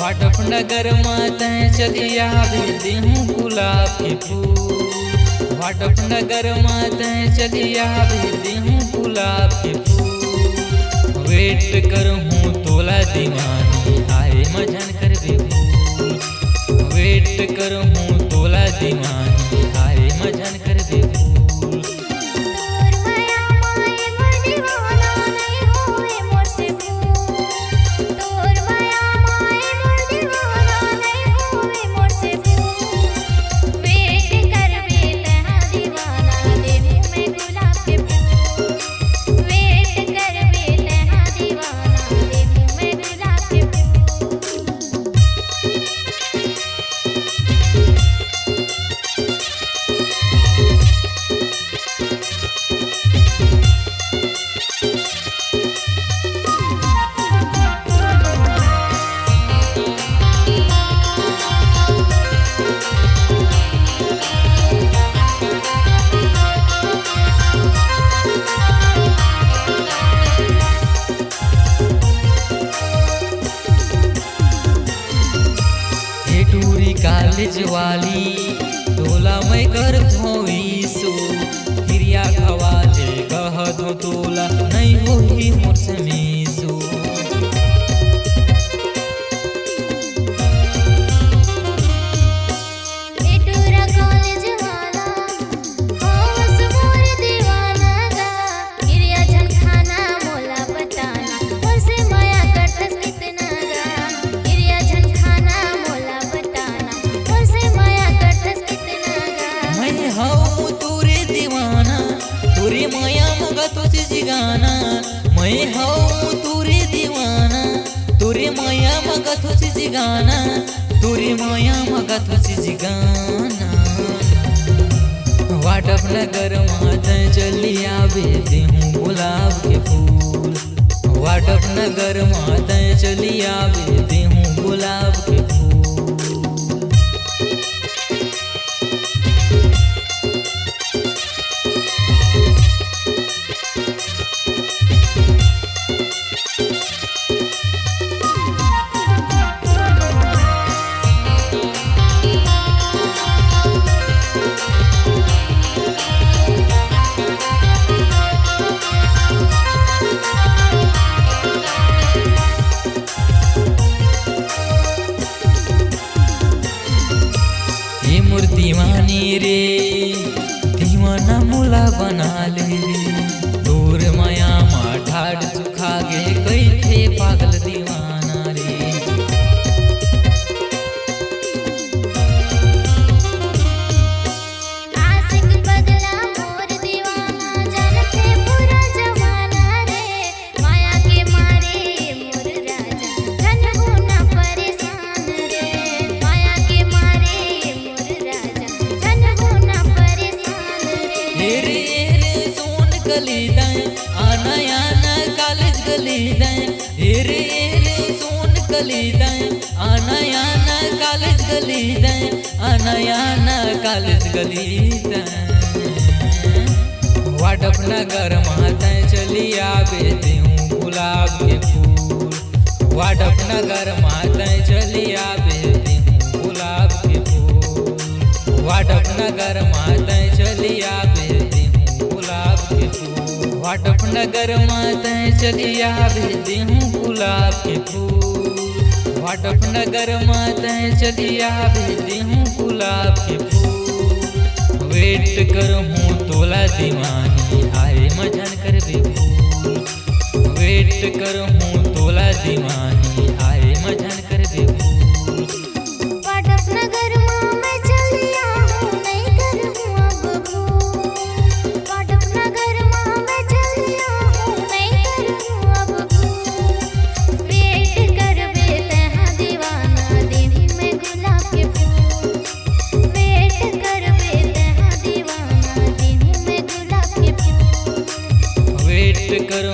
वाटप नगर माते चलिया भेदूँ गुलाब के फूल। वाटप नगर माते चलिया भेदूँ गुलाब के फूल। वेट करहूँ तोला दीवानी आए मजन कर बेफूल। वेट करहूँ तोला दीवानी आए मजन कर बेफूल। कॉलेज वाली तोला मैं कर धोईसो क्रिया खवाले कह दो तोला नहीं होगी मुझसे मीसो। तुरी माया मगा तुझी जिगाना मैं हूँ तुरी दीवाना। तुरी माया मगा तुझी जिगाना तुरी माया मगा तुझी जिगाना। वाटप नगर माते चलिया भेदूँ गुलाब के फूल। वाटप नगर माते चलिया भेदूँ गुलाब के फूल। दीवानी रे दीवाना मुला बना ले रे। दूर माया मा ठाड़ सुखा गे कई थे पागल दीवाना रे। आना आना कॉलेज गली दें हेरे हेरे सोन गली दें। आना आना कॉलेज गली दें आना आना कॉलेज गली दें। वाटप नगर माते चलिया भेदूँ गुलाब के फूल। वाटप नगर माते चलिया भेदूँ गुलाब के फूल। वाटप नगर माते चलिया भेदूँ गुलाब के फूल। वाटप नगर माते चलिया भेदूँ गुलाब के फूल। वाटप नगर माते चलिया भेदूँ गुलाब के फूल। वेट करहूँ तोला दीवानी आए मजन कर बेफूल। वेट करहूँ तोला दीवानी आए मजन कर बेफूल। वेट कर